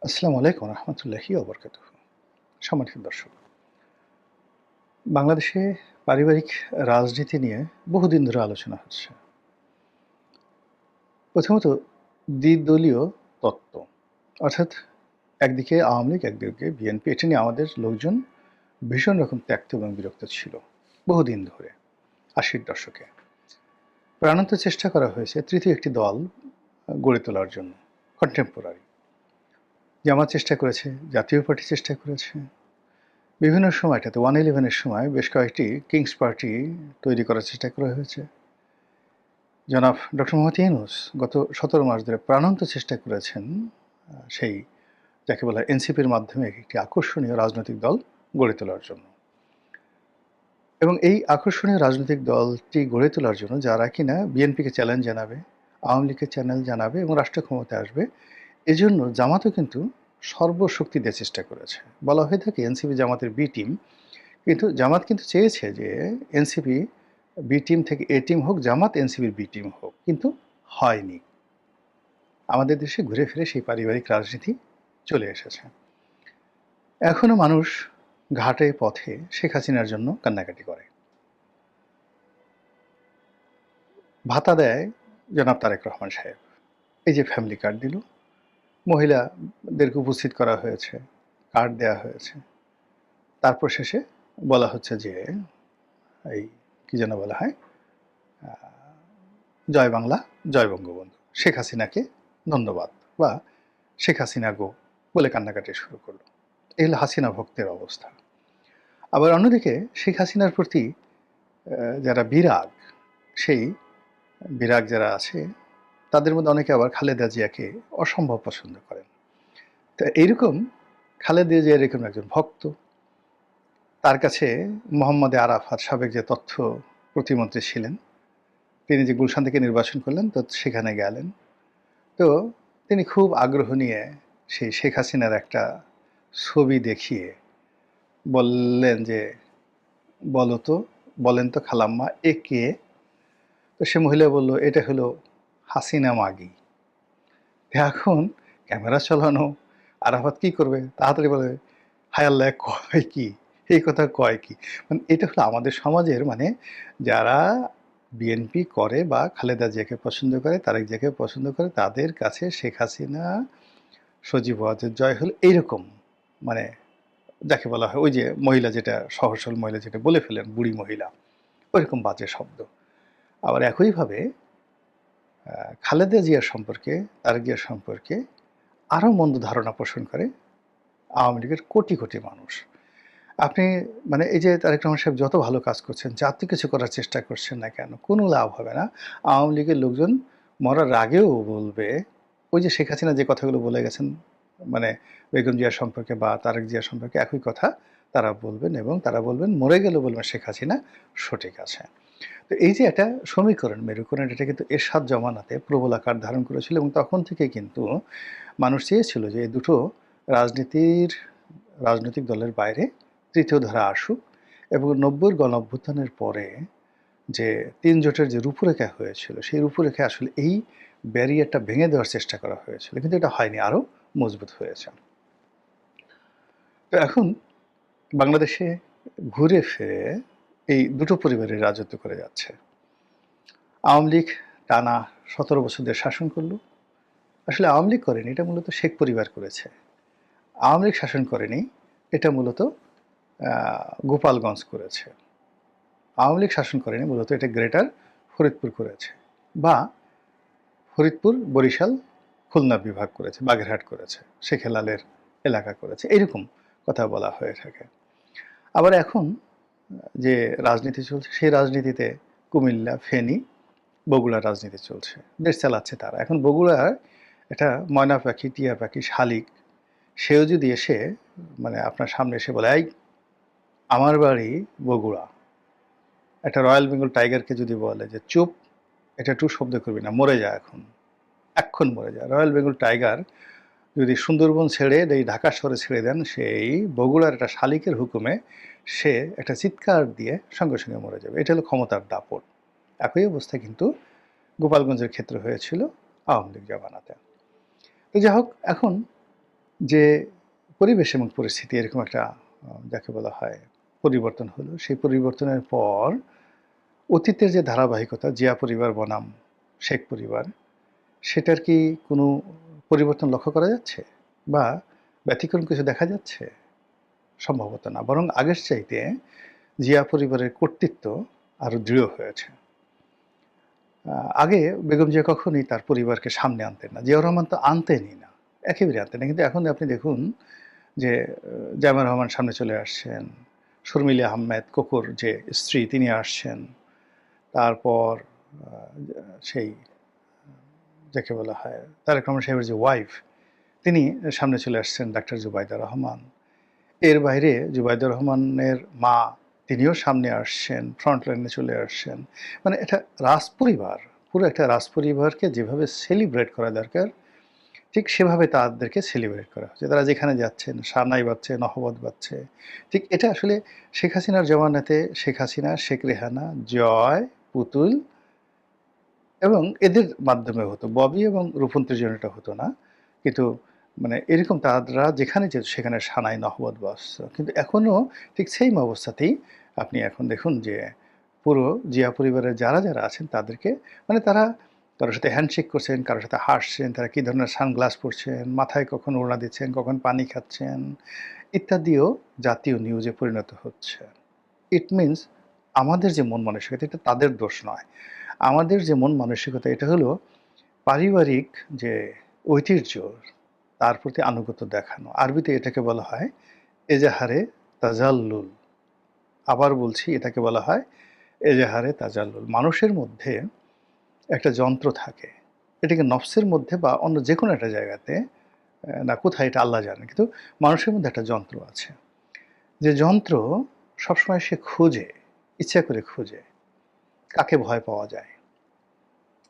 আসসালামু আলাইকুম রহমতুল্লাহি ওবরকাতুহ। সম্মানিত দর্শক, বাংলাদেশে পারিবারিক রাজনীতি নিয়ে বহুদিন ধরে আলোচনা হচ্ছে। প্রথমত দ্বিদলীয় তত্ত্ব, অর্থাৎ একদিকে আওয়ামী লীগ, একদিকে বিএনপি। এটা নিয়ে আমাদের লোকজন ভীষণ রকম ত্যক্ত এবং বিরক্ত ছিল বহুদিন ধরে। ৮০-র দশকে প্রাণান্ত চেষ্টা করা হয়েছে তৃতীয় একটি দল গড়ে তোলার জন্য, কন্টেম্পোরারি। জামাত চেষ্টা করেছে, জাতীয় পার্টি চেষ্টা করেছে। বিভিন্ন সময়টাতে 111-এর সময় বেশ কয়েকটি কিংস পার্টি তৈরি করার চেষ্টা করা হয়েছে। জনাব ডক্টর মোহাম্মদ ইউনূস গত ১৭ মাস ধরে প্রাণান্ত চেষ্টা করেছেন সেই যাকে বলা এনসিপির মাধ্যমে একটি আকর্ষণীয় রাজনৈতিক দল গড়ে তোলার জন্য। এবং এই আকর্ষণীয় রাজনৈতিক দলটি গড়ে তোলার জন্য যারা কিনা বিএনপিকে চ্যালেঞ্জ জানাবে, আওয়ামী লীগকে চ্যালেঞ্জ জানাবে এবং রাষ্ট্র ক্ষমতায় আসবে, এজন্য জামাতও কিন্তু সর্বশক্তি দিয়ে চেষ্টা করেছে। বলা হয়ে থাকে এনসিপি জামাতের বি টিম, কিন্তু জামাত কিন্তু চেয়েছে যে এনসিপি বি টিম থেকে এ টিম হোক, জামাত এনসিপির বি টিম হোক, কিন্তু হয়নি। আমাদের দেশে ঘুরে ফিরে সেই পারিবারিক রাজনীতি চলে এসেছে। এখনো মানুষ ঘাটে পথে শেখ হাসিনার জন্য কান্নাকাটি করে। ভাতা দেয় জনাব তারেক রহমান সাহেব, এই যে ফ্যামিলি কার্ড দিল, মহিলাদেরকে উপস্থিত করা হয়েছে, কার্ড দেয়া হয়েছে। তারপর শেষে বলা হচ্ছে যে এই কি যেন বলা হয়, জয় বাংলা, জয় বঙ্গবন্ধু, শেখ হাসিনাকে ধন্যবাদ, বা শেখ হাসিনা গো বলে কান্নাকাটি শুরু করলো। এই হলো হাসিনা ভক্তের অবস্থা। আবার অন্যদিকে শেখ হাসিনার প্রতি যারা বিরাগ, সেই বিরাগ যারা আছে তাদের মধ্যে অনেকে আবার খালেদা জিয়াকে অসম্ভব পছন্দ করেন। তো এইরকম খালেদা জিয়া এরকম একজন ভক্ত। তার কাছে মোহাম্মদ আরাফাত, সাবেক যে তথ্য প্রতিমন্ত্রী ছিলেন, তিনি যে গুলশান থেকে নির্বাচন করলেন, তো সেখানে গেলেন। তো তিনি খুব আগ্রহ নিয়ে সেই শেখ হাসিনার একটা ছবি দেখিয়ে বললেন যে, বলো তো, বলেন তো খালাম্মা, এ কে? তো সে মহিলা বলল, এটা হলো হাসিনা মাগি। এখন ক্যামেরা চালানো, আরাফাত কি করবে, তাড়াতাড়ি বলে, হায় আল্লাহ, কয় কি, এই কথা কয় কি? মানে এটা হলো আমাদের সমাজের, মানে যারা বিএনপি করে বা খালেদা জিয়াকে পছন্দ করে, তারেক জিয়াকে পছন্দ করে, তাদের কাছে শেখ হাসিনা সজীব ওয়াজেদ জয় হলো এইরকম, মানে যাকে বলা হয় ওই যে মহিলা যেটা সহসল মহিলা যেটা বলে ফেলেন, বুড়ি মহিলা, ওইরকম বাজে শব্দ। আবার একইভাবে খালেদা জিয়ার সম্পর্কে, তারেক জিয়ার সম্পর্কে আরও মন্দ ধারণা পোষণ করে আওয়ামী লীগের কোটি কোটি মানুষ। আপনি মানে এই যে তারেক রহমান সাহেব যত ভালো কাজ করছেন, যত কিছু করার চেষ্টা করছেন না কেন, কোনো লাভ হবে না। আওয়ামী লীগের লোকজন মরার আগেও বলবে, ওই যে শেখ হাসিনা যে কথাগুলো বলে গেছেন, মানে বেগম জিয়া সম্পর্কে বা তারেক জিয়া সম্পর্কে একই কথা তারা বলবেন, এবং তারা বলবেন, মরে গেলেও বলবেন শেখ হাসিনা সঠিক আছে। তো এই যে একটা সমীকরণ, মেরুকরণ, এটা কিন্তু এরশাদ জমানাতে প্রবল আকার ধারণ করেছিল, এবং তখন থেকে কিন্তু মানুষ চেয়েছিল যে এই দুটো রাজনৈতিক দলের বাইরে তৃতীয় ধারা আসুক, এবং ৯০-র গণঅভ্যুত্থানের পরে যে ৩ জোটের যে রূপরেখা হয়েছিল, সেই রূপরেখা আসলে এই ব্যারিয়ারটা ভেঙে দেওয়ার চেষ্টা করা হয়েছিল, কিন্তু এটা হয়নি, আরও মজবুত হয়েছে। তো এখন বাংলাদেশে ঘুরে ফিরে এই দুটো পরিবারের রাজত্ব করে যাচ্ছে। আওয়ামী লীগ টানা ১৭ বছর ধরে শাসন করলো। আসলে আওয়ামী লীগ করেনি, এটা মূলত শেখ পরিবার করেছে। আওয়ামী লীগ শাসন করেনি, এটা মূলত গোপালগঞ্জ করেছে। আওয়ামী লীগ শাসন করেনি, মূলত এটা গ্রেটার ফরিদপুর করেছে, বা ফরিদপুর, বরিশাল, খুলনা বিভাগ করেছে, বাগেরহাট করেছে, শেখ হেলালের এলাকা করেছে, এইরকম কথা বলা হয়ে থাকে। আবার এখন যে রাজনীতি চলছে, সেই রাজনীতিতে কুমিল্লা, ফেনী, বগুড়ার রাজনীতি চলছে, দেশ চালাচ্ছে তারা। এখন বগুড়ার এটা ময়না পাখি, টিয়া পাখি, শালিক, সেও যদি এসে মানে আপনার সামনে এসে বলে, এই আমার বাড়ি বগুড়া, একটা রয়্যাল বেঙ্গল টাইগারকে যদি বলে যে চুপ, এটা টু শব্দ করবি না, মরে যা, এক্ষণ মরে যা, রয়্যাল বেঙ্গল টাইগার যদি সুন্দরবন ছেড়ে এই ঢাকা শহরে ছেড়ে দেন, সেই বগুড়ার একটা শালিকের হুকুমে সে একটা চিৎকার দিয়ে সঙ্গে সঙ্গে মরে যাবে। এটা হলো ক্ষমতার দাপট। একই অবস্থা কিন্তু গোপালগঞ্জের ক্ষেত্রে হয়েছিল আওয়ামী লীগ জামানাতে। তো যাই হোক, এখন যে পরিবেশ এবং পরিস্থিতি এরকম একটা যাকে বলা হয় পরিবর্তন হলো, সেই পরিবর্তনের পর অতীতের যে ধারাবাহিকতা জিয়া পরিবার বনাম শেখ পরিবার, সেটার কি কোনো পরিবর্তন লক্ষ্য করা যাচ্ছে? বা ব্যতিক্রম কিছু দেখা যাচ্ছে? সম্ভবত না। বরং আগের চাইতে জিয়া পরিবারের কর্তৃত্ব আরো দৃঢ় হয়েছে। আগে বেগম জিয়া কখনোই তার পরিবারকে সামনে আনতেন না। জিয়াউর রহমান তো আনতেনই না। একেবারে আনতেন না। কিন্তু এখন আপনি দেখুন যে জামিয়া রহমান সামনে চলে আসছেন। শর্মিলা আহমেদ কোকোর যে স্ত্রী তিনি আসছেন। তারপর সেই যাকে বলা হয় তারেক রহমান সাহেবের যে ওয়াইফ তিনি সামনে চলে আসছেন ডাক্তার জুবাইদা রহমান। এর বাইরে জুবাইদুর রহমানের মা তিনিও সামনে আসছেন, ফ্রন্ট লাইনে চলে আসছেন। মানে এটা রাজপরিবার, পুরো একটা রাজপরিবারকে যেভাবে সেলিব্রেট করা দরকার ঠিক সেভাবে তাদেরকে সেলিব্রেট করা হচ্ছে। তারা যেখানে যাচ্ছেন সানাই বাজছে, নহবত বাজছে। ঠিক এটা আসলে শেখ হাসিনার জমানাতে শেখ হাসিনা, শেখ রেহানা, জয়, পুতুল এবং এদের মাধ্যমে হতো। ববি এবং রূপন্তীর জন্য এটা হতো না। কিন্তু মানে এরকম তারা যেখানে যেত সেখানে সানাই নহবত বাজত। কিন্তু এখনো ঠিক সেইম অবস্থাতেই আপনি এখন দেখুন যে পুরো জিয়া পরিবারের যারা আছেন তাদেরকে মানে তারা কারোর সাথে হ্যান্ডশেক করছেন, কারোর সাথে হাসছেন, তারা কী ধরনের সানগ্লাস পরছেন, মাথায় কখন ওড়না দিচ্ছেন, কখন পানি খাচ্ছেন ইত্যাদিও জাতীয় নিউজে পরিণত হচ্ছে। ইট মিনস আমাদের যে মন মানসিকতা এটা তাদের দোষ নয়। আমাদের যে মন মানসিকতা এটা হলো পারিবারিক যে ঐতিহ্য তার প্রতি আনুগত্য দেখানো। আরবিতে এটাকে বলা হয় এজাহারে তাজাল্লুল। আবার বলছি এটাকে বলা হয় এজাহারে তাজাল্লুল। মানুষের মধ্যে একটা যন্ত্র থাকে। এটাকে নফসের মধ্যে বা অন্য যেকোনো একটা জায়গাতে না কোথায় এটা আল্লাহ জানেন। কিন্তু মানুষের মধ্যে একটা যন্ত্র আছে। যে যন্ত্র সবসময় সে খোঁজে, ইচ্ছা করে খোঁজে কাকে ভয় পাওয়া যায়,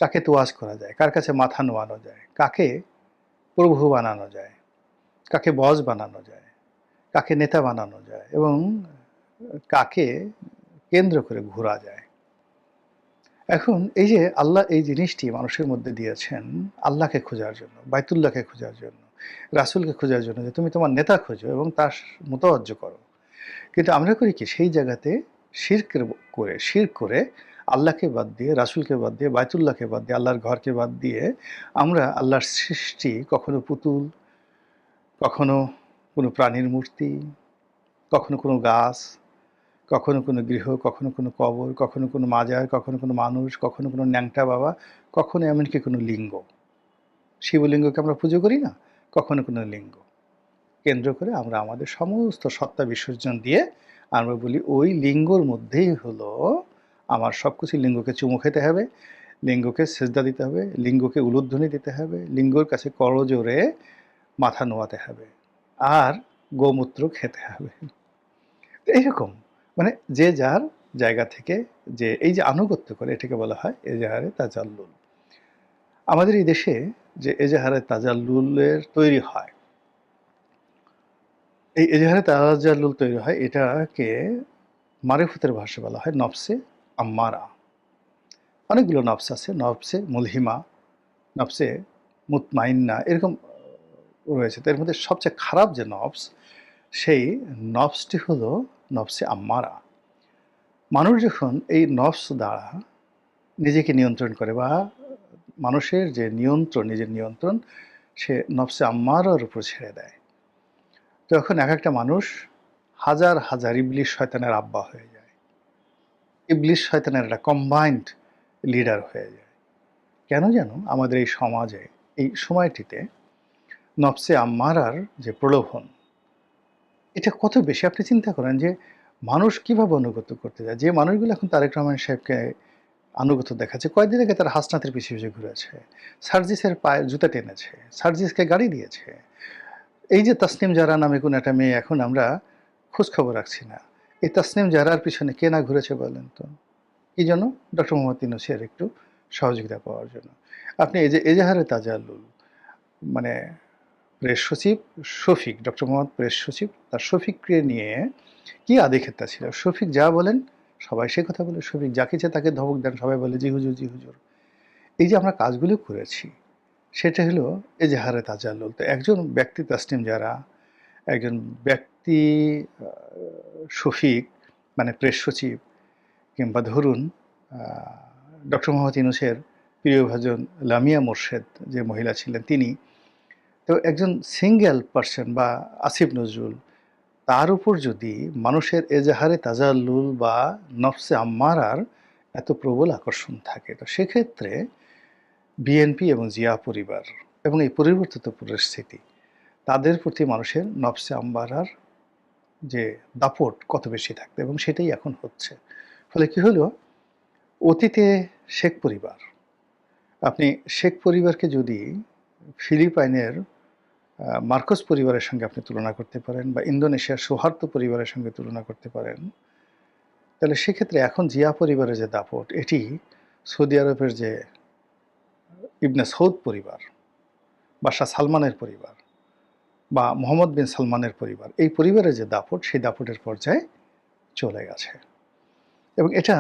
কাকে তোয়াজ করা যায়, কার কাছে মাথা নোয়ানো যায়, কাকে প্রভু বানানো যায়, কাকে বস বানানো যায়, কাকে নেতা বানানো যায় এবং কাকে কেন্দ্র করে ঘোরা যায়। এখন এই যে আল্লাহ এই জিনিসটি মানুষের মধ্যে দিয়েছেন আল্লাহকে খোঁজার জন্য, বাইতুল্লাহকে খোঁজার জন্য, রাসূলকে খোঁজার জন্য যে তুমি তোমার নেতা খোঁজো এবং তার মোতাওয়াজ্জ করো। কিন্তু আমরা করি কি সেই জায়গাতে শিরক করে আল্লাহকে বাদ দিয়ে, রাসূলকে বাদ দিয়ে, বাইতুল্লাহকে বাদ দিয়ে, আল্লাহর ঘরকে বাদ দিয়ে আমরা আল্লাহর সৃষ্টি কখনো পুতুল, কখনো কোনো প্রাণীর মূর্তি, কখনো কোনো গাছ, কখনো কোনো গৃহ, কখনো কোনো কবর, কখনো কোনো মাজার, কখনো কোনো মানুষ, কখনো কোনো ন্যাংটা বাবা, কখনো এমনকি কোনো লিঙ্গ। শিবলিঙ্গকে আমরা পুজো করি না? কখনো কোনো লিঙ্গ কেন্দ্র করে আমরা আমাদের সমস্ত সত্তা বিসর্জন দিয়ে আমরা বলি ওই লিঙ্গর মধ্যেই হলো আমার সবকিছু। লিঙ্গকে চুমু খেতে হবে, লিঙ্গকে সেজদা দিতে হবে, লিঙ্গকে উলুধ্বনি দিতে হবে, লিঙ্গর কাছে করজোড়ে মাথা নোয়াতে হবে আর গোমূত্র খেতে হবে। এইরকম মানে যে যার জায়গা থেকে যে এই যে আনুগত্য করে এটাকে বলা হয় এজাহারে তাজাল্লুল। আমাদের এই দেশে যে এজাহারে তাজাল্লুলের তৈরি হয়, এই এজাহারে তাজাল্লুল তৈরি হয় এটাকে মারিফতের ভাষায় বলা হয় নফসে আম্মারা। অনেকগুলো নফস আছে, নফসে মুলহিমা, নফসে মুতমাইন্না এরকম রয়েছে। তো এর মধ্যে সবচেয়ে খারাপ যে নফস সেই নফসটি হলো নফসে আম্মারা। মানুষ যখন এই নফস দ্বারা নিজেকে নিয়ন্ত্রণ করে বা মানুষের যে নিয়ন্ত্রণ, নিজের নিয়ন্ত্রণ সে নফসে আম্মারার উপর ছেড়ে দেয়, তখন এক একটা মানুষ হাজার হাজার ইবলিস শয়তানের আব্বা হয়ে যায়। ইবলিস শয়তানের একটা কম্বাইন্ড লিডার হয়ে যায়। কেন যেন আমাদের এই সমাজে এই সময়টিতে নফসে আম্মারার যে প্রলোভন এটা কত বেশি। আপনি চিন্তা করেন যে মানুষ কিভাবে অনুগত করতে যায়। যে মানুষগুলো এখন তারেক রহমান সাহেবকে আনুগত্য দেখাচ্ছে, কয়েকদিন আগে তারা হাসনাতের পিছিয়ে পিছিয়ে ঘুরেছে, সার্জিসের পায়ে জুতা টেনেছে, সার্জিসকে গাড়ি দিয়েছে। এই যে তাসনিম জারা নামে কোন একটা মেয়ে এখন আমরা খোঁজ খবর রাখছি না, এই তাসনিম জারার পিছনে কে না ঘুরেছে বলেন তো? কি জন্য? ডক্টর মোহাম্মদ ইউনূসের একটু সহযোগিতা পাওয়ার জন্য। আপনি এই যে এজাহারে তাজাল্লুল মানে প্রেস সচিব শফিক, ডক্টর মোহাম্মদ প্রেস সচিব তার শফিককে নিয়ে কি আদিক্ষেতা ছিল। শফিক যা বলেন সবাই সে কথা বলে, শফিক যাকে ইচ্ছে তাকে ধমক দেন, সবাই বলে জি হুজুর জি হুজুর। এই যে আমরা কাজগুলো করেছি সেটা হলো এজাহারে তাজাল্লুল। তো একজন ব্যক্তি তাসনিম যারা, একজন ব্যক্তি শফিক মানে প্রেস সচিব, কিংবা ধরুন ডক্টর মোহাম্মদ ইউনূসের প্রিয়ভাজন লামিয়া মোর্শেদ যে মহিলা ছিলেন তিনি, তো একজন সিঙ্গেল পারসন বা আসিফ নজরুল, তার উপর যদি মানুষের এজাহারে তাজাল্লুল বা নফসে আম্মারার এত প্রবল আকর্ষণ থাকে, তো সেক্ষেত্রে বিএনপি এবং জিয়া পরিবার এবং এই পরিবর্তিত পরিস্থিতি, তাদের প্রতি মানুষের নফসে আম্মারার যে দাপট কত বেশি থাকবে, এবং সেটাই এখন হচ্ছে। ফলে কি হলো, অতীতে শেখ পরিবার, আপনি শেখ পরিবারকে যদি ফিলিপাইনের মার্কোস পরিবারের সঙ্গে আপনি তুলনা করতে পারেন, বা ইন্দোনেশিয়ার সৌহার্দ্য পরিবারের সঙ্গে তুলনা করতে পারেন, তাহলে সেক্ষেত্রে এখন জিয়া পরিবারের যে দাপট, এটি সৌদি আরবের যে ইবনে সৌদ পরিবার, বাদশাহ সালমানের পরিবার, বা মোহাম্মদ বিন সালমানের পরিবার, এই পরিবারের যে দাপট, সেই দাপটের পর্যায়ে চলে গেছে। এবং এটা